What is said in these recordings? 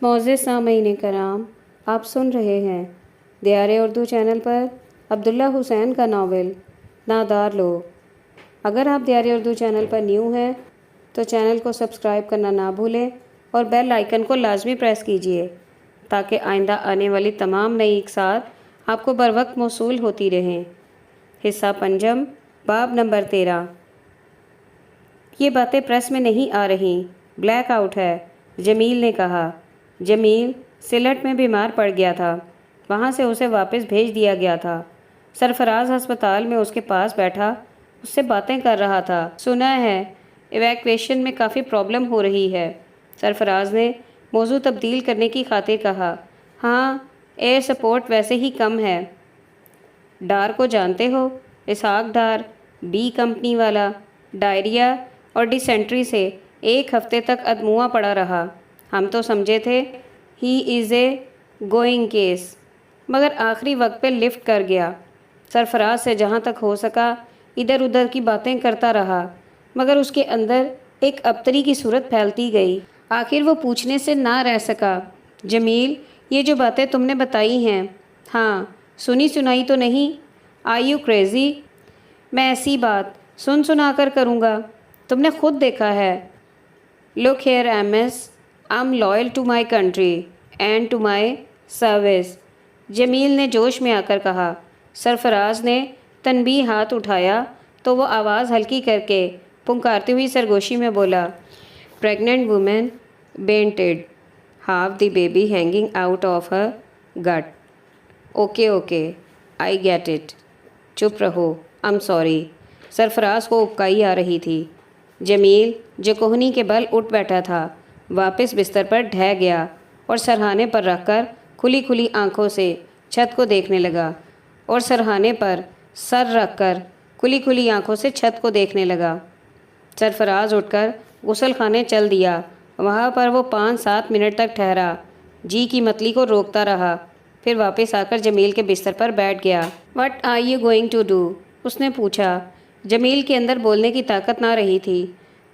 معزز سامعین کرام، آپ سن رہے ہیں دیار اردو چینل پر عبداللہ حسین کا ناول نادار لوگ۔ اگر آپ دیار اردو چینل پر نیو ہیں تو چینل کو سبسکرائب کرنا نہ بھولیں اور بیل آئیکن کو لازمی پریس کیجیے تاکہ آئندہ آنے والی تمام نئی اقساط آپ کو بروقت موصول ہوتی رہیں۔ حصہ پنجم، باب نمبر 13۔ یہ باتیں پریس میں نہیں آ رہیں، بلیک آؤٹ ہے، جمیل نے کہا۔ جمیل سلٹ میں بیمار پڑ گیا تھا، وہاں سے اسے واپس بھیج دیا گیا تھا۔ سرفراز ہسپتال میں اس کے پاس بیٹھا اس سے باتیں کر رہا تھا۔ سنا ہے ایویکویشن میں کافی پرابلم ہو رہی ہے۔ سرفراز نے موضوع تبدیل کرنے کی خاطر کہا، ہاں ایئر سپورٹ ویسے ہی کم ہے۔ ڈار کو جانتے ہو؟ اسحاق ڈار، بی کمپنی والا، ڈائریا اور ڈیسینٹری سے ایک ہفتے تک ادموا پڑا رہا۔ ہم تو سمجھے تھے ہی از اے گوئنگ کیس، مگر آخری وقت پہ لفٹ کر گیا۔ سرفراز سے جہاں تک ہو سکا ادھر ادھر کی باتیں کرتا رہا، مگر اس کے اندر ایک ابتری کی صورت پھیلتی گئی۔ آخر وہ پوچھنے سے نہ رہ سکا، جمیل یہ جو باتیں تم نے بتائی ہیں، ہاں سنی سنائی تو نہیں؟ Are you crazy? میں ایسی بات سن سنا کر کروں گا؟ تم نے خود دیکھا ہے۔ Look here M S, I am loyal to my country and to my service, Jameel نے جوش میں آ کر کہا۔ سرفراز نے تنبیہ ہاتھ اٹھایا تو وہ آواز ہلکی کر کے پنکارتی ہوئی سرگوشی میں بولا، pregnant woman bented, half the baby hanging out of her gut. Okay okay, I get it. چپ رہو، ایم سوری۔ سرفراز کو اکائی آ رہی تھی۔ جمیل جو کوہنی کے بل اٹھ بیٹھا تھا واپس بستر پر ڈھہ گیا اور سرہانے پر رکھ کر کھلی کھلی آنکھوں سے چھت کو دیکھنے لگا چھت کو دیکھنے لگا۔ سرفراز اٹھ کر غسل خانے چل دیا۔ وہاں پر وہ 5-7 منٹ تک ٹھہرا، جی کی متلی کو روکتا رہا، پھر واپس آ کر جمیل کے بستر پر بیٹھ گیا۔ What are you going to do? اس نے پوچھا۔ جمیل کے اندر بولنے کی طاقت نہ رہی تھی۔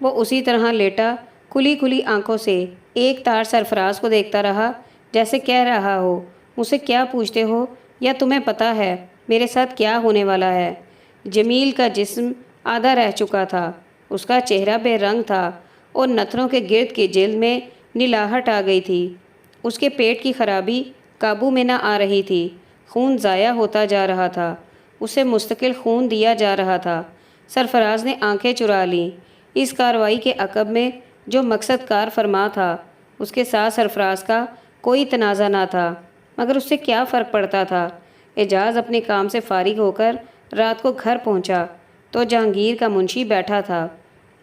وہ اسی طرح لیٹا کھلی کھلی آنکھوں سے ایک تار سرفراز کو دیکھتا رہا، جیسے کہہ رہا ہو، مجھ سے کیا پوچھتے ہو، یا تمہیں پتہ ہے میرے ساتھ کیا ہونے والا ہے؟ جمیل کا جسم آدھا رہ چکا تھا، اس کا چہرہ بے رنگ تھا اور نتنوں کے گرد کی جلد میں نلاہٹ آ گئی تھی۔ اس کے پیٹ کی خرابی قابو میں نہ آ رہی تھی، خون ضائع ہوتا جا رہا تھا، اسے مستقل خون دیا جا رہا تھا۔ سرفراز نے آنکھیں چرا لیں۔ اس کارروائی کے عقب میں جو مقصد کار فرما تھا اس کے ساتھ سرفراز کا کوئی تنازع نہ تھا، مگر اس سے کیا فرق پڑتا تھا؟ اعجاز اپنے کام سے فارغ ہو کر رات کو گھر پہنچا تو جہانگیر کا منشی بیٹھا تھا۔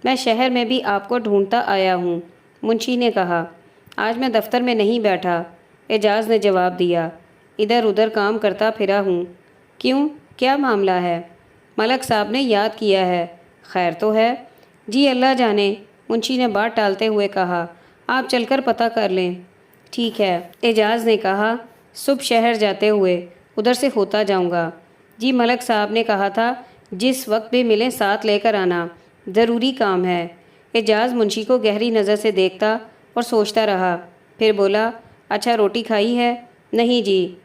میں شہر میں بھی آپ کو ڈھونڈتا آیا ہوں، منشی نے کہا۔ آج میں دفتر میں نہیں بیٹھا، اعجاز نے جواب دیا، ادھر ادھر کام کرتا پھرا ہوں۔ کیوں، کیا معاملہ ہے؟ ملک صاحب نے یاد کیا ہے، خیر تو ہے؟ جی اللہ جانے، منشی نے بات ٹالتے ہوئے کہا، آپ چل کر پتہ کر لیں۔ ٹھیک ہے، اعجاز نے کہا، صبح شہر جاتے ہوئے ادھر سے ہوتا جاؤں گا۔ جی ملک صاحب نے کہا تھا جس وقت بھی ملیں ساتھ لے کر آنا، ضروری کام ہے۔ اعجاز منشی کو گہری نظر سے دیکھتا اور سوچتا رہا، پھر بولا، اچھا روٹی کھائی ہے؟ نہیں جی،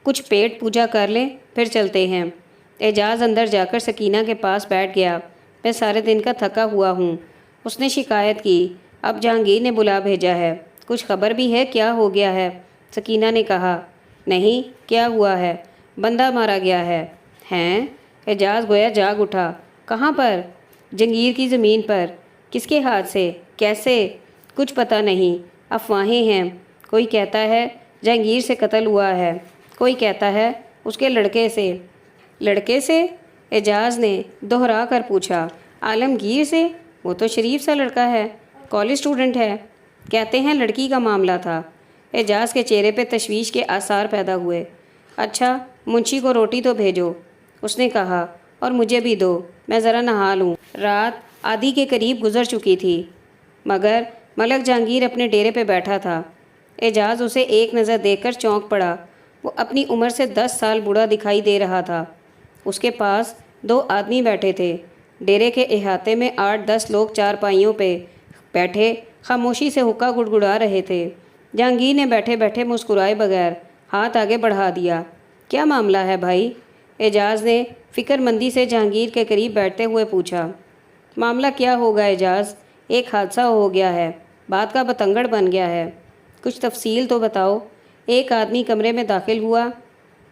کچھ پیٹ پوجا کر لیں پھر چلتے ہیں۔ اعجاز اندر جا کر سکینہ کے پاس بیٹھ گیا۔ میں سارے دن کا تھکا ہوا ہوں، اس نے شکایت کی۔ اب جہانگیر نے بلا بھیجا ہے، کچھ خبر بھی ہے کیا ہو گیا ہے؟ سکینہ نے کہا، نہیں، کیا ہوا ہے؟ بندہ مارا گیا ہے۔ ہیں؟ اعجاز گویا جاگ اٹھا۔ کہاں پر؟ جہانگیر کی زمین پر۔ کس کے ہاتھ سے؟ کیسے؟ کچھ پتہ نہیں، افواہیں ہیں۔ کوئی کہتا ہے جہانگیر سے قتل ہوا ہے، کوئی کہتا ہے اس کے لڑکے سے۔ لڑکے سے؟ اعجاز نے دہرا کر پوچھا۔ عالمگیر سے؟ وہ تو شریف سا لڑکا ہے، کالج اسٹوڈنٹ ہے۔ کہتے ہیں لڑکی کا معاملہ تھا۔ اعجاز کے چہرے پہ تشویش کے آثار پیدا ہوئے۔ اچھا، منشی کو روٹی تو بھیجو، اس نے کہا، اور مجھے بھی دو، میں ذرا نہا لوں۔ رات آدھی کے قریب گزر چکی تھی، مگر ملک جہانگیر اپنے ڈیرے پہ بیٹھا تھا۔ اعجاز اسے ایک نظر دیکھ کر چونک پڑا۔ وہ اپنی عمر سے 10 سال بوڑھا دکھائی دے رہا تھا۔ اس کے پاس 2 آدمی بیٹھے تھے۔ ڈیرے کے احاطے میں 8-10 لوگ چارپائیوں پہ بیٹھے خاموشی سے حقہ گڑگڑا رہے تھے۔ جہانگیر نے بیٹھے بیٹھے مسکرائے بغیر ہاتھ آگے بڑھا دیا۔ کیا معاملہ ہے بھائی؟ اعجاز نے فکر مندی سے جہانگیر کے قریب بیٹھتے ہوئے پوچھا۔ معاملہ کیا ہوگا اعجاز؟ ایک حادثہ ہو گیا ہے، بات کا بتنگڑ بن گیا ہے۔ کچھ تفصیل تو بتاؤ۔ ایک آدمی کمرے میں داخل ہوا۔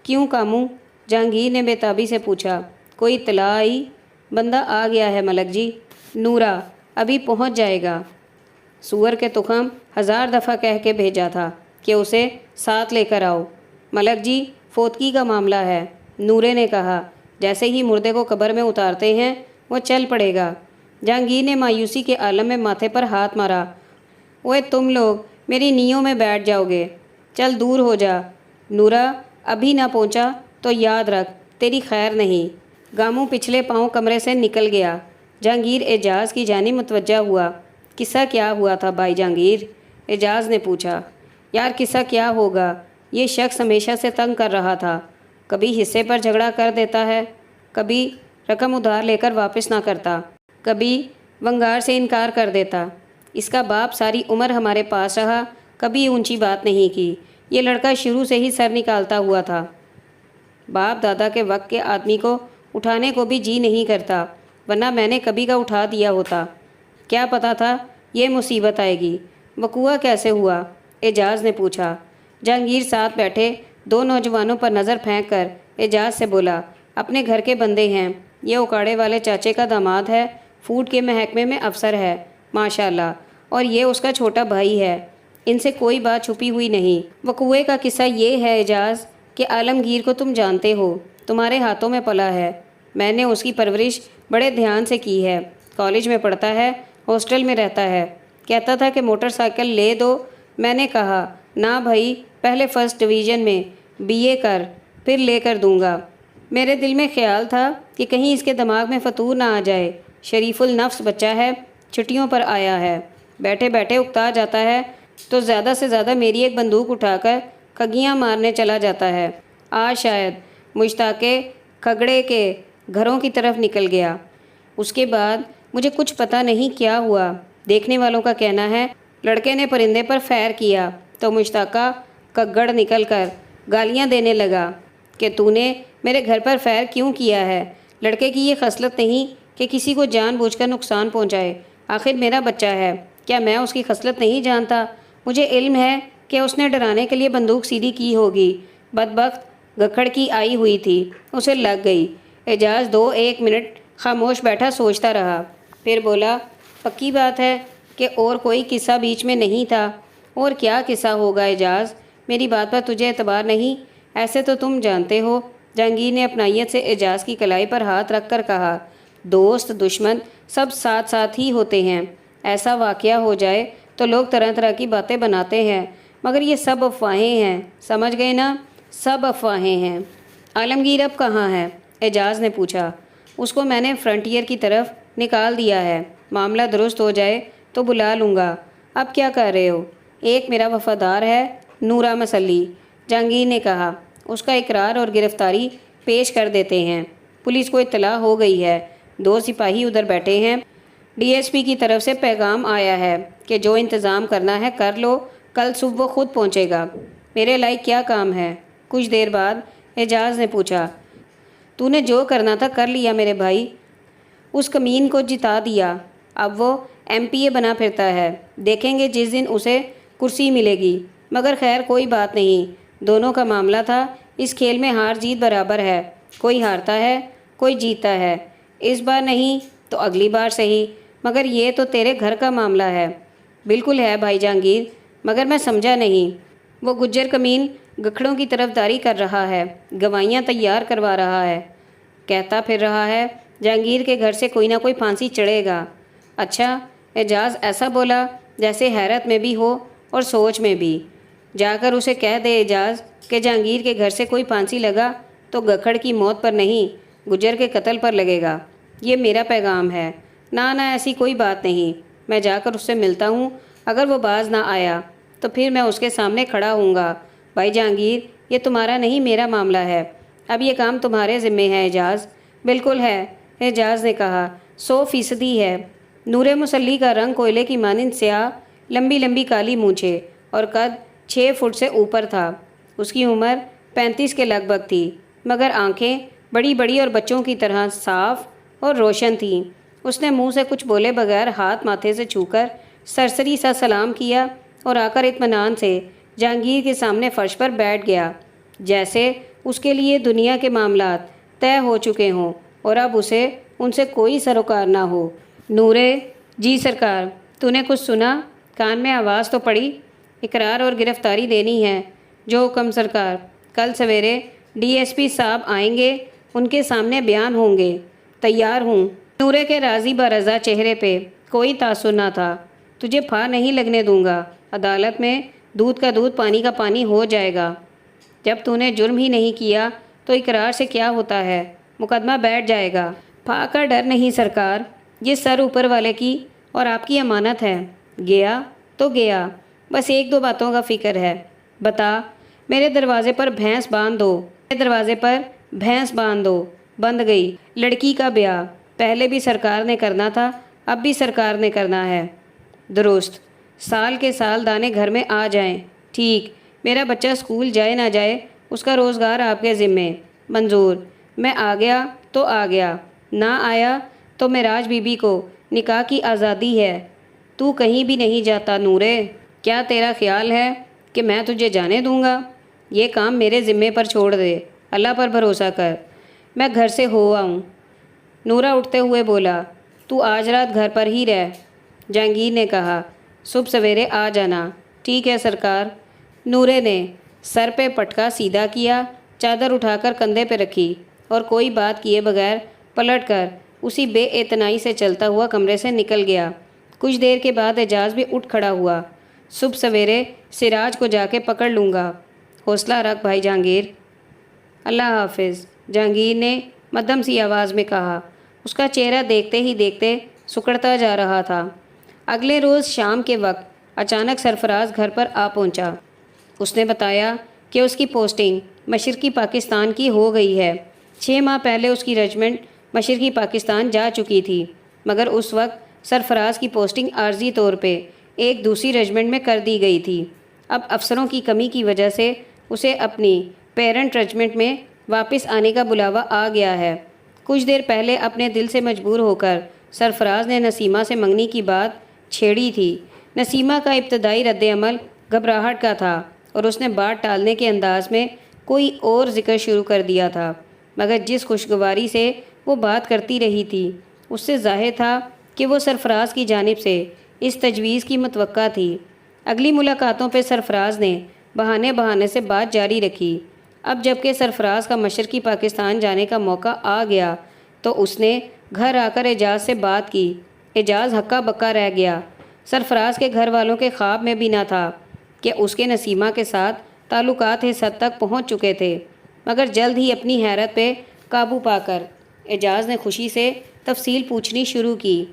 کیوں کاموں؟ جہانگیر نے بے تابی سے پوچھا۔ کوئی اطلاع آئی؟ بندہ آ گیا ہے ملک جی، نورا ابھی پہنچ جائے گا۔ سور کے تخم 1000 دفعہ کہہ کے بھیجا تھا کہ اسے ساتھ لے کر آؤ۔ ملک جی فوتگی کا معاملہ ہے، نورے نے کہا۔ جیسے ہی مردے کو قبر میں اتارتے ہیں وہ چل پڑے گا۔ جہانگیر نے مایوسی کے عالم میں ماتھے پر ہاتھ مارا۔ اوئے تم لوگ میری نیوں میں بیٹھ جاؤ گے، چل دور ہو جا۔ نورا ابھی نہ پہنچا تو یاد رکھ تیری خیر نہیں۔ گاموں پچھلے پاؤں کمرے سے نکل گیا۔ جہانگیر اعجاز کی جانب متوجہ ہوا۔ قصہ کیا ہوا تھا بھائی جہانگیر؟ اعجاز نے پوچھا۔ یار قصہ کیا ہوگا، یہ شخص ہمیشہ سے تنگ کر رہا تھا۔ کبھی حصے پر جھگڑا کر دیتا ہے، کبھی رقم ادھار لے کر واپس نہ کرتا، کبھی ونگار سے انکار کر دیتا۔ اس کا باپ ساری عمر ہمارے پاس رہا، کبھی اونچی بات نہیں کی۔ یہ لڑکا شروع سے ہی سر نکالتا ہوا تھا۔ باپ دادا کے وقت کے آدمی کو اٹھانے کو بھی جی نہیں کرتا، ورنہ میں نے کبھی کا اٹھا دیا ہوتا۔ کیا پتا تھا یہ مصیبت آئے گی؟ وقوع کیسے ہوا؟ اعجاز نے پوچھا۔ جہانگیر ساتھ بیٹھے 2 نوجوانوں پر نظر پھینک کر اعجاز سے بولا۔ اپنے گھر کے بندے ہیں، یہ اکاڑے والے چاچے کا داماد ہے، فوڈ کے محکمے میں افسر ہے ماشاءاللہ، اور یہ اس کا چھوٹا بھائی ہے۔ ان سے کوئی بات چھپی ہوئی نہیں۔ وقوع کا قصہ یہ ہے اعجاز کہ عالمگیر کو تم جانتے ہو، تمہارے ہاتھوں میں پلا ہے۔ میں نے اس کی پرورش بڑے دھیان سے کی ہے۔ کالج میں پڑھتا ہے، ہاسٹل میں رہتا ہے۔ کہتا تھا کہ موٹر سائیکل لے دو، میں نے کہا نہ بھائی، پہلے فرسٹ ڈویژن میں BA کر، پھر لے کر دوں گا۔ میرے دل میں خیال تھا کہ کہیں اس کے دماغ میں فطور نہ آ جائے۔ شریف النفس بچہ ہے، چھٹیوں پر آیا ہے، بیٹھے بیٹھے اکتا جاتا ہے تو زیادہ سے زیادہ میری ایک بندوق اٹھا کر کھگیاں مارنے چلا جاتا ہے۔ آج شاید مشتاق کھگڑے کے گھروں کی طرف نکل گیا۔ اس کے بعد مجھے کچھ پتہ نہیں کیا ہوا۔ دیکھنے والوں کا کہنا ہے لڑکے نے پرندے پر فیر کیا تو مشتاقہ کگڑ نکل کر گالیاں دینے لگا کہ تو نے میرے گھر پر فیر کیوں کیا ہے؟ لڑکے کی یہ خصلت نہیں کہ کسی کو جان بوجھ کر نقصان پہنچائے۔ آخر میرا بچہ ہے، کیا میں اس کی خصلت نہیں جانتا؟ مجھے علم ہے کہ اس نے ڈرانے کے لیے بندوق سیدھی کی ہوگی۔ بدبخت گکھڑ کی آئی ہوئی تھی، اسے لگ گئی۔ اعجاز 2-1 منٹ خاموش بیٹھا سوچتا رہا، پھر بولا، پکی بات ہے کہ اور کوئی قصہ بیچ میں نہیں تھا؟ اور کیا قصہ ہوگا اعجاز؟ میری بات پر تجھے اعتبار نہیں؟ ایسے تو تم جانتے ہو۔ جہانگیر نے اپنائیت سے اعجاز کی کلائی پر ہاتھ رکھ کر کہا، دوست دشمن سب ساتھ ساتھ ہی ہوتے ہیں۔ ایسا واقعہ ہو جائے تو لوگ طرح طرح کی باتیں بناتے ہیں، مگر یہ سب افواہیں ہیں، سمجھ گئے نا؟ سب افواہیں ہیں۔ عالمگیر اب کہاں ہے؟ اعجاز نے پوچھا۔ اس کو میں نے فرنٹیئر کی طرف نکال دیا ہے، معاملہ درست ہو جائے تو بلا لوں گا۔ اب کیا کر رہے ہو؟ ایک میرا وفادار ہے، نورا مسلی، جہانگیر نے کہا۔ اس کا اقرار اور گرفتاری پیش کر دیتے ہیں۔ پولیس کو اطلاع ہو گئی ہے، 2 سپاہی ادھر بیٹھے ہیں۔ DSP کی طرف سے پیغام آیا ہے کہ جو انتظام کرنا ہے کر لو، کل صبح وہ خود پہنچے گا۔ میرے لائق کیا کام ہے؟ کچھ دیر بعد اعجاز نے پوچھا۔ تو نے جو کرنا تھا کر لیا میرے بھائی، اس کمین کو جتا دیا، اب وہ MPA بنا پھرتا ہے۔ دیکھیں گے جس دن اسے کرسی ملے گی، مگر خیر کوئی بات نہیں، دونوں کا معاملہ تھا، اس کھیل میں ہار جیت برابر ہے، کوئی ہارتا ہے کوئی جیتتا ہے، اس بار نہیں تو اگلی بار صحیح، مگر یہ تو تیرے گھر کا معاملہ ہے۔ بالکل ہے بھائی جہانگیر، مگر میں سمجھا نہیں۔ وہ گجر کمین گکھڑوں کی طرف داری کر رہا ہے، گواہیاں تیار کروا رہا ہے، کہتا پھر رہا ہے جہانگیر کے گھر سے کوئی نہ کوئی پھانسی چڑھے گا۔ اچھا، اعجاز ایسا بولا جیسے حیرت میں بھی ہو اور سوچ میں بھی۔ جا کر اسے کہہ دے اعجاز کہ جہانگیر کے گھر سے کوئی پھانسی لگا تو گکھڑ کی موت پر نہیں، گجر کے قتل پر لگے گا۔ یہ میرا پیغام ہے۔ نہ ایسی کوئی بات نہیں، میں جا کر اس سے ملتا ہوں، اگر وہ باز نہ آیا تو پھر میں اس کے سامنے کھڑا ہوں گا۔ بھائی جہانگیر، یہ تمہارا نہیں میرا معاملہ ہے، اب یہ کام تمہارے ذمے ہے اعجاز۔ بالکل ہے، اعجاز نے کہا، 100% ہے۔ نور مسلی کا رنگ کوئلے کی مانند سیاہ، لمبی لمبی کالی مونچھیں اور قد 6 فٹ سے اوپر تھا۔ اس کی عمر 35 کے لگ بھگ تھی، مگر آنکھیں بڑی بڑی اور بچوں کی طرح صاف اور روشن تھیں۔ اس نے منہ سے کچھ بولے بغیر ہاتھ ماتھے سے چھو کر سرسری سا سلام کیا اور آ کر اطمینان سے جہانگیر کے سامنے فرش پر بیٹھ گیا، جیسے اس کے لیے دنیا کے معاملات طے ہو چکے ہوں اور اب اسے ان سے کوئی سروکار نہ ہو۔ نورے، جی سرکار، تو نے کچھ سنا؟ کان میں آواز تو پڑی۔ اقرار اور گرفتاری دینی ہے۔ جو حکم سرکار۔ کل سویرے DSP صاحب آئیں گے، ان کے سامنے بیان ہوں گے۔ تیار ہوں۔ نورے کے راضی برضا چہرے پہ کوئی تاثر نہ تھا۔ تجھے پھا نہیں لگنے دوں گا۔ عدالت میں دودھ کا دودھ پانی کا پانی ہو جائے گا۔ جب تو نے جرم ہی نہیں کیا تو اقرار سے کیا ہوتا ہے؟ مقدمہ بیٹھ جائے گا۔ پھا کا ڈر نہیں سرکار، یہ سر اوپر والے کی اور آپ کی امانت ہے۔ گیا تو گیا، بس 1-2 باتوں کا فکر ہے۔ بتا۔ میرے دروازے پر بھینس باندھ دو، میرے دروازے پر بھینس باندھ دو۔ بند گئی۔ لڑکی کا بیاہ پہلے بھی سرکار نے کرنا تھا، اب بھی سرکار نے کرنا ہے۔ درست۔ سال کے سال دانے گھر میں آ جائیں۔ ٹھیک۔ میرا بچہ اسکول جائے نہ جائے، اس کا روزگار آپ کے ذمے۔ منظور۔ میں آ گیا تو آ گیا، نہ آیا تو معراج بی بی کو نکاح کی آزادی ہے۔ تو کہیں بھی نہیں جاتا نورے۔ کیا تیرا خیال ہے کہ میں تجھے جانے دوں گا؟ یہ کام میرے ذمے پر چھوڑ دے، اللہ پر بھروسہ کر۔ میں گھر سے ہو آؤں۔ نورا اٹھتے ہوئے بولا، تو آج رات گھر پر ہی رہ۔ جہانگیر نے کہا، صبح سویرے آ جانا۔ ٹھیک ہے سرکار۔ نورے نے سر پہ پٹکا سیدھا کیا، چادر اٹھا کر کندھے پہ رکھی اور کوئی بات کیے بغیر پلٹ کر اسی بے اعتنائی سے چلتا ہوا کمرے سے نکل گیا۔ کچھ دیر کے بعد اعجاز بھی اٹھ کھڑا ہوا۔ صبح سویرے سراج کو جا کے پکڑ لوں گا۔ حوصلہ رکھ بھائی جہانگیر۔ اللہ حافظ، جہانگیر نے مدھم سی آواز میں کہا۔ اس کا چہرہ دیکھتے ہی دیکھتے سکڑتا جا رہا تھا۔ اگلے روز شام کے وقت اچانک سرفراز گھر پر آ پہنچا۔ اس نے بتایا کہ اس کی پوسٹنگ مشرقی پاکستان کی ہو گئی ہے۔ 6 ماہ پہلے اس کی رجمنٹ مشرقی پاکستان جا چکی تھی، مگر اس وقت سرفراز کی پوسٹنگ عارضی طور پہ ایک دوسری رجمنٹ میں کر دی گئی تھی۔ اب افسروں کی کمی کی وجہ سے اسے اپنی پیرنٹ رجمنٹ میں واپس آنے کا بلاوا آ گیا ہے۔ کچھ دیر پہلے اپنے دل سے مجبور ہو کر سرفراز نے نسیمہ سے منگنی کی بات چھیڑی تھی۔ نسیمہ کا ابتدائی رد عمل گھبراہٹ کا تھا اور اس نے بات ٹالنے کے انداز میں کوئی اور ذکر شروع کر دیا تھا، مگر جس خوشگواری سے وہ بات کرتی رہی تھی اس سے ظاہر تھا کہ وہ سرفراز کی جانب سے اس تجویز کی متوقع تھی۔ اگلی ملاقاتوں پہ سرفراز نے بہانے سے بات جاری رکھی۔ اب جب کہ سرفراز کا مشرقی پاکستان جانے کا موقع آ گیا تو اس نے گھر آ کر اعجاز سے بات کی۔ اعجاز ہکا بکا رہ گیا۔ سرفراز کے گھر والوں کے خواب میں بھی نہ تھا کہ اس کے نسیمہ کے ساتھ تعلقات اس حد تک پہنچ چکے تھے، مگر جلد ہی اپنی حیرت پہ قابو پا کر اعجاز نے خوشی سے تفصیل پوچھنی شروع کی۔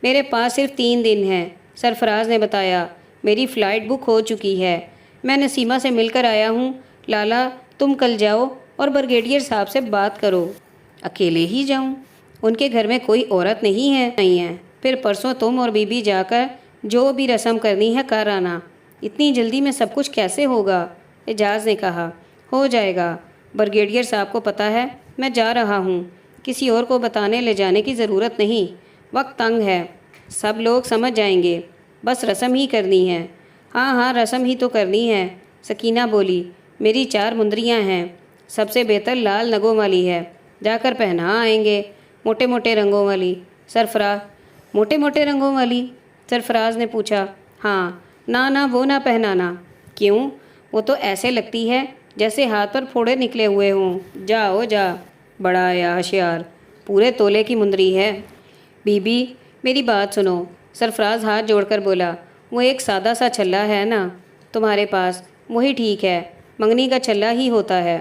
میرے پاس صرف 3 دن ہیں، سرفراز نے بتایا۔ میری فلائٹ بک ہو چکی ہے، میں نسیمہ سے مل کر آیا ہوں۔ لالا، تم کل جاؤ اور بریگیڈیئر صاحب سے بات کرو۔ اکیلے ہی جاؤں؟ ان کے گھر میں کوئی عورت نہیں ہے؟ پھر پرسوں تم اور بی بی جا کر جو بھی رسم کرنی ہے کر آنا۔ اتنی جلدی میں سب کچھ کیسے ہوگا؟ اعجاز نے کہا، ہو جائے گا۔ بریگیڈیئر صاحب کو پتہ ہے میں جا رہا ہوں، کسی اور کو بتانے لے جانے کی ضرورت نہیں۔ وقت تنگ ہے، سب لوگ سمجھ جائیں گے، بس رسم ہی کرنی ہے۔ ہاں رسم ہی تو کرنی ہے، سکینہ بولی۔ میری 4 مندریاں ہیں، سب سے بہتر لال نگوں والی ہے، جا کر پہنا آئیں گے، موٹے موٹے رنگوں والی۔ موٹے موٹے رنگوں والی؟ سرفراز نے پوچھا۔ ہاں۔ نہ وہ نہ پہنانا۔ کیوں؟ وہ تو ایسے لگتی ہے جیسے ہاتھ پر پھوڑے نکلے ہوئے ہوں۔ جا بڑا یا ہوشیار، پورے تولے کی مندری ہے۔ بی بی میری بات سنو، سرفراز ہاتھ جوڑ کر بولا۔ وہ ایک سادہ سا چھلا ہے نا تمہارے پاس، وہی ٹھیک ہے، منگنی کا چھلا ہی ہوتا ہے۔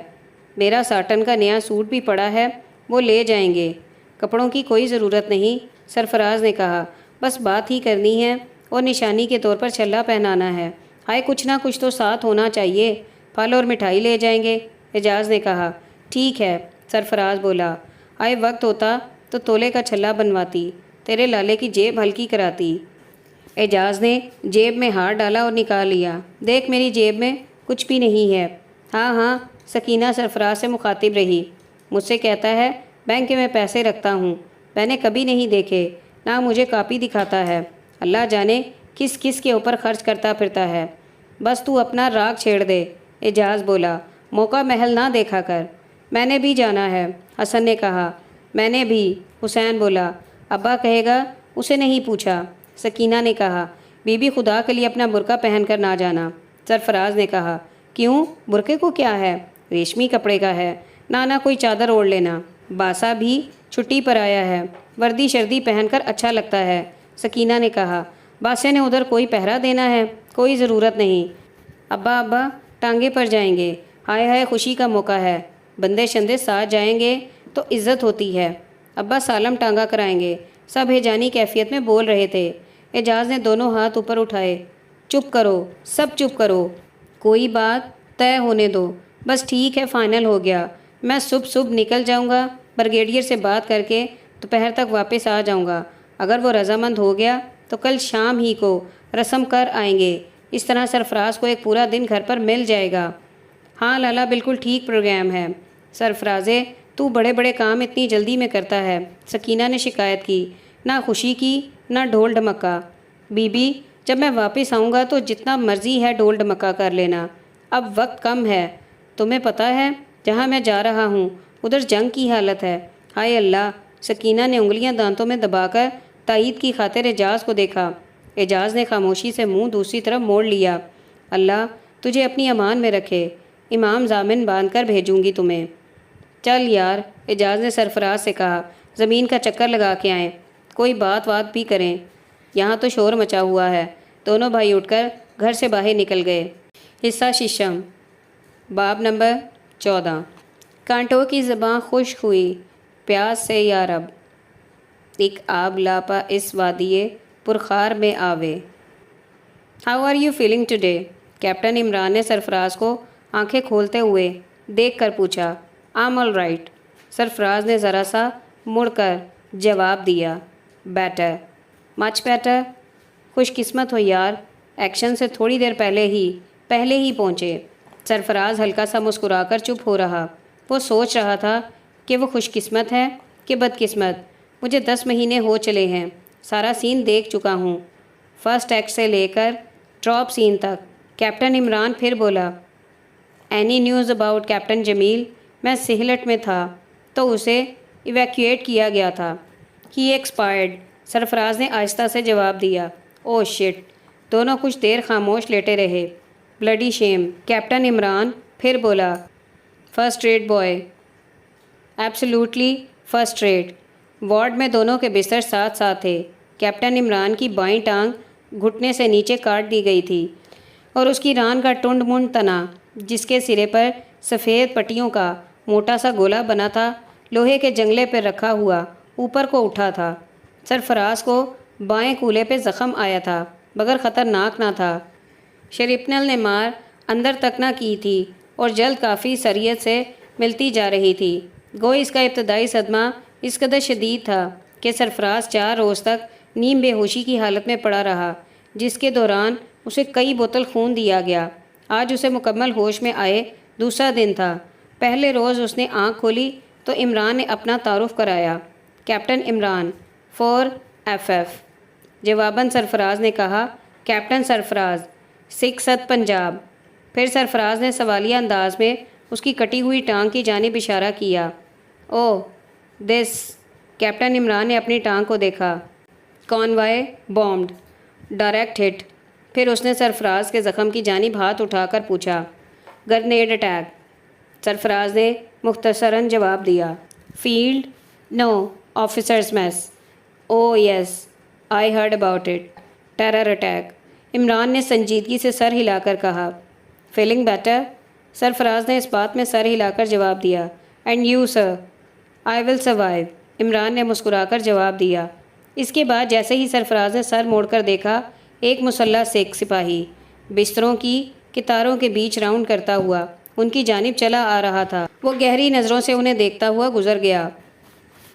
میرا ساٹن کا نیا سوٹ بھی پڑا ہے، وہ لے جائیں گے۔ کپڑوں کی کوئی ضرورت نہیں، سرفراز نے کہا، بس بات ہی کرنی ہے اور نشانی کے طور پر چھلا پہنانا ہے۔ ہائے کچھ نہ کچھ تو ساتھ ہونا چاہیے، پھل اور مٹھائی لے جائیں گے، اعجاز نے کہا۔ ٹھیک ہے، سرفراز بولا۔ آئے وقت ہوتا تو تولے کا چھلا بنواتی، تیرے لالے کی جیب ہلکی کراتی۔ اعجاز نے جیب میں ہاتھ ڈالا اور نکال لیا۔ دیکھ میری جیب میں کچھ بھی نہیں ہے۔ ہاں ہاں، سکینہ سرفراز سے مخاطب رہی۔ مجھ سے کہتا ہے بینک میں پیسے رکھتا ہوں، میں نے کبھی نہیں دیکھے، نہ مجھے کاپی دکھاتا ہے۔ اللہ جانے کس کس کے اوپر خرچ کرتا پھرتا ہے۔ بس تو اپنا راگ چھیڑ دے، اعجاز بولا۔ موقع محل نہ دیکھا کر۔ میں نے بھی جانا ہے، حسن نے کہا۔ میں نے بھی، حسین بولا۔ ابا کہے گا اسے نہیں پوچھا، سکینہ نے کہا۔ بی بی خدا کے لیے اپنا برقع پہن کر نہ جانا، سرفراز نے کہا۔ کیوں؟ برقعے کو کیا ہے؟ ریشمی کپڑے کا ہے، نانا کوئی چادر اوڑھ لینا۔ باسا بھی چھٹی پر آیا ہے، وردی شردی پہن کر اچھا لگتا ہے، سکینہ نے کہا۔ باسے نے ادھر کوئی پہرا دینا ہے؟ کوئی ضرورت نہیں۔ ابا ٹانگے پر جائیں گے، ہائے ہائے خوشی کا موقع ہے، بندے شندے ساتھ جائیں گے تو عزت ہوتی ہے۔ ابا سالم ٹانگا کرائیں گے، سب ہیجانی کیفیت میں بول رہے تھے۔ اعجاز نے دونوں ہاتھ اوپر اٹھائے۔ چپ کرو، سب چپ کرو، کوئی بات طے ہونے دو۔ بس ٹھیک ہے، فائنل ہو گیا۔ میں صبح نکل جاؤں گا، بریگیڈیئر سے بات کر کے دوپہر تک واپس آ جاؤں گا۔ اگر وہ رضامند ہو گیا تو کل شام ہی کو رسم کر آئیں گے، اس طرح سرفراز کو ایک پورا دن گھر پر مل جائے گا۔ ہاں لالا، بالکل ٹھیک پروگرام ہے۔ سرفرازے تو بڑے بڑے کام اتنی جلدی میں کرتا ہے، سکینہ نے شکایت کی۔ نہ خوشی کی نہ ڈھول ڈھمکا۔ بی بی جب میں واپس آؤں گا تو جتنا مرضی ہے ڈھول ڈھمکا کر لینا، اب وقت کم ہے۔ تمہیں پتہ ہے جہاں میں جا رہا ہوں ادھر جنگ کی حالت ہے۔ ہائے اللہ، سکینہ نے انگلیاں دانتوں میں دبا کر تائید کی خاطر اعجاز کو دیکھا۔ اعجاز نے خاموشی سے منہ دوسری طرف موڑ لیا۔ اللہ تجھے اپنی امان میں رکھے، امام ضامن باندھ کر بھیجوں گی تمہیں۔ چل یار، اعجاز نے سرفراز سے کہا، زمین کا چکر لگا کے آئیں، کوئی بات بھی کریں، یہاں تو شور مچا ہوا ہے۔ دونوں بھائی اٹھ کر گھر سے باہر نکل گئے۔ حصہ ششم، باب نمبر 14۔ کانٹوں کی زباں خشک ہوئی پیاس سے یا رب، ایک آب لاپا اس وادی پرخار میں آوے۔ How are you feeling today? Captain Imran نے سرفراز کو آنکھیں کھولتے ہوئے دیکھ کر پوچھا۔ آم آل رائٹ، سرفراز نے ذرا سا مڑ کر جواب دیا۔ Better, much better. خوش قسمت ہو یار، ایکشن سے تھوڑی دیر پہلے ہی پہنچے۔ سرفراز ہلکا سا مسکرا کر چپ ہو رہا۔ وہ سوچ رہا تھا کہ وہ خوش قسمت ہے کہ بد قسمت۔ مجھے 10 مہینے ہو چلے ہیں، سارا سین دیکھ چکا ہوں، فرسٹ ایکٹ سے لے کر ڈراپ سین تک۔ کیپٹن عمران پھر بولا۔ اینی نیوز اباؤٹ کیپٹن جمیل؟ میں سہلٹ میں تھا تو اسے ایویکویٹ کیا گیا تھا۔ ہی ایکسپائرڈ، سرفراز نے آہستہ سے جواب دیا۔ او شٹ۔ دونوں کچھ دیر خاموش لیٹے رہے۔ بلڈی شیم، کیپٹن عمران پھر بولا۔ First rate boy, absolutely first rate. Ward میں دونوں کے بستر ساتھ ساتھ تھے۔ کیپٹن عمران کی بائیں ٹانگ گھٹنے سے نیچے کاٹ دی گئی تھی اور اس کی ران کا ٹنڈ منڈ تنا، جس کے سرے پر سفید پٹیوں کا موٹا سا گولا بنا تھا، لوہے کے جنگلے پر رکھا ہوا اوپر کو اٹھا تھا۔ سرفراز کو بائیں کولے پہ زخم آیا تھا مگر خطرناک نہ تھا۔ شریپنل نے مار اندر تک نہ کی تھی اور جلد کافی سریعت سے ملتی جا رہی تھی۔ گوئی اس کا ابتدائی صدمہ اس قدر شدید تھا کہ سرفراز 4 روز تک نیم بے ہوشی کی حالت میں پڑا رہا، جس کے دوران اسے کئی بوتل خون دیا گیا۔ آج اسے مکمل ہوش میں آئے دوسرا دن تھا۔ پہلے روز اس نے آنکھ کھولی تو عمران نے اپنا تعارف کرایا۔ Captain Imran 4FF۔ جواباً سرفراز نے کہا، کیپٹن سرفراز 6 پنجاب۔ پھر سرفراز نے سوالیہ انداز میں اس کی کٹی ہوئی ٹانگ کی جانب اشارہ کیا۔ او دس، کیپٹن عمران نے اپنی ٹانگ کو دیکھا۔ کانوائے بومڈ، ڈائریکٹ ہٹ۔ پھر اس نے سرفراز کے زخم کی جانب ہاتھ اٹھا کر پوچھا، گرنیڈ اٹیک؟ سرفراز نے مختصراً جواب دیا۔ Field? No, officers mess. Oh yes, I heard about it, terror attack. Imran نے سنجیدگی سے سر ہلا کر کہا۔ Feeling better? سرفراز نے اس بات میں سر ہلا کر جواب دیا۔ And you sir? I will survive, Imran نے مسکرا کر جواب دیا۔ اس کے بعد جیسے ہی سرفراز نے سر موڑ کر دیکھا، ایک مسلح سکھ سپاہی بستروں کی قطاروں کے بیچ راؤنڈ کرتا ہوا ان کی جانب چلا آ رہا تھا۔ وہ گہری نظروں سے انہیں دیکھتا ہوا گزر گیا۔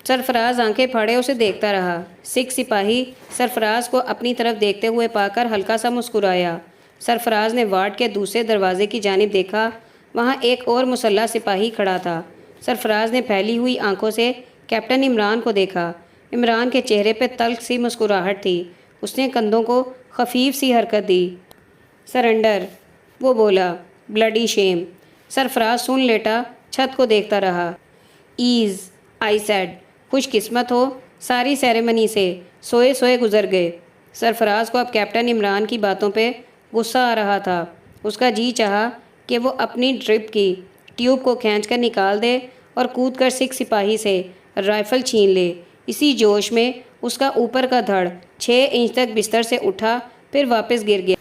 سرفراز آنکھیں پھاڑے اسے دیکھتا رہا۔ سکھ سپاہی سرفراز کو اپنی طرف دیکھتے ہوئے پا کر ہلکا سا مسکرایا۔ سرفراز نے وارڈ کے دوسرے دروازے کی جانب دیکھا، وہاں ایک اور مسلح سپاہی کھڑا تھا۔ سرفراز نے پھیلی ہوئی آنکھوں سے کیپٹن عمران کو دیکھا۔ عمران کے چہرے پہ تلخ سی مسکراہٹ تھی۔ اس نے کندھوں کو خفیف سی حرکت دی۔ سرنڈر، وہ بولا۔ بلڈی شیم۔ سرفراز سن لیٹا، چھت کو دیکھتا رہا۔ As, I said. خوش قسمت ہو، ساری سیریمنی سے سوئے سوئے گزر گئے۔ سرفراز کو اب کیپٹن عمران کی باتوں پہ غصہ آ رہا تھا۔ اس کا جی چاہا کہ وہ اپنی ڈرپ کی ٹیوب کو کھینچ کر نکال دے اور کود کر سکھ سپاہی سے رائفل چھین لے۔ اسی جوش میں اس کا اوپر کا دھڑ 6 انچ تک بستر سے اٹھا، پھر واپس گر گیا۔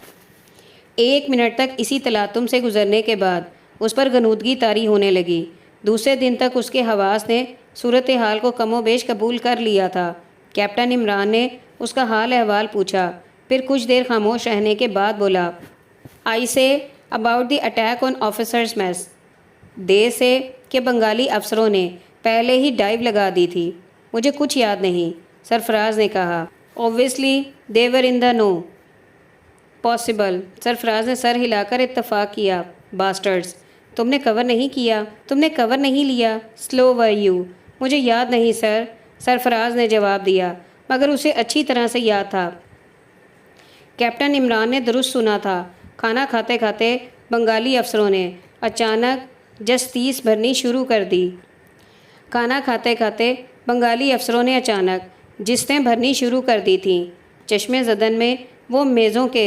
1 منٹ تک اسی تلاطم سے گزرنے کے بعد اس پر غنودگی طاری ہونے لگی۔ دوسرے دن تک اس کے حواس نے صورتحال کو کم و بیش قبول کر لیا تھا۔ کیپٹن عمران نے اس کا حال احوال پوچھا، پھر کچھ دیر خاموش رہنے کے بعد بولا، I say about the attack on officers mess. They say کہ بنگالی افسروں نے پہلے ہی ڈائیو لگا دی تھی۔ مجھے کچھ یاد نہیں، سرفراز نے کہا۔ اوبویسلی دے ور ان دا نو۔ پاسبل۔ سرفراز نے سر ہلا کر اتفاق کیا۔ باسٹرز، تم نے کور نہیں کیا، تم نے کور نہیں لیا۔ سلو ور یو۔ مجھے یاد نہیں سر، سرفراز نے جواب دیا، مگر اسے اچھی طرح سے یاد تھا۔ کیپٹن عمران نے درست سنا تھا۔ کھانا کھاتے کھاتے بنگالی افسروں نے اچانک جستیس بھرنی شروع کر دی۔ کھانا کھاتے کھاتے بنگالی افسروں نے اچانک جستیں بھرنی شروع کر دی تھیں۔ چشمے زدن میں وہ میزوں کے،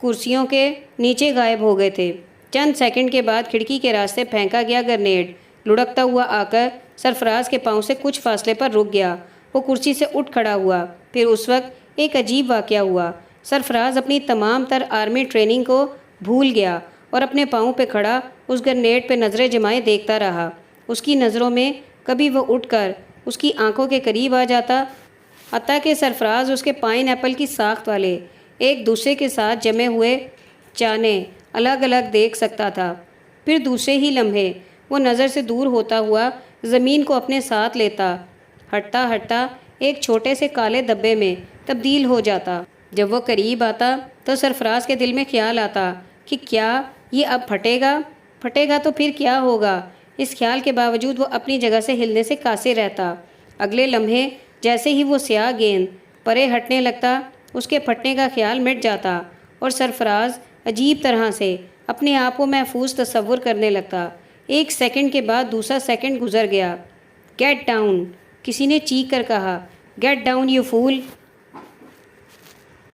کرسیوں کے نیچے غائب ہو گئے تھے۔ چند سیکنڈ کے بعد کھڑکی کے راستے پھینکا گیا گرنیڈ لڑکتا ہوا آ کر سرفراز کے پاؤں سے کچھ فاصلے پر رک گیا۔ وہ کرسی سے اٹھ کھڑا ہوا۔ پھر اس وقت ایک عجیب واقعہ ہوا۔ سرفراز اپنی تمام تر آرمی ٹریننگ کو بھول گیا اور اپنے پاؤں پہ کھڑا اس گرنیڈ پہ نظریں جمائے دیکھتا رہا۔ اس کی نظروں میں کبھی وہ اٹھ کر اس کی آنکھوں کے قریب آ جاتا، حتیٰ کہ سرفراز اس کے پائن ایپل کی ساخت والے ایک دوسرے کے ساتھ جمے ہوئے چانے الگ الگ دیکھ سکتا تھا۔ پھر دوسرے ہی لمحے وہ نظر سے دور ہوتا ہوا زمین کو اپنے ساتھ لیتا، ہٹتا ہٹتا ایک چھوٹے سے کالے دبے میں تبدیل ہو جاتا۔ جب وہ قریب آتا تو سرفراز کے دل میں خیال آتا کہ کیا یہ اب پھٹے گا؟ پھٹے گا تو پھر کیا ہوگا؟ اس خیال کے باوجود وہ اپنی جگہ سے ہلنے سے قاصر رہتا۔ اگلے لمحے جیسے ہی وہ سیاہ گیند پرے ہٹنے لگتا، اس کے پھٹنے کا خیال مٹ جاتا اور سرفراز عجیب طرح سے اپنے آپ کو محفوظ تصور کرنے لگتا۔ 1 سیکنڈ کے بعد دوسرا سیکنڈ گزر گیا۔ گیٹ ڈاؤن، کسی نے چیخ کر کہا۔ Get down you fool.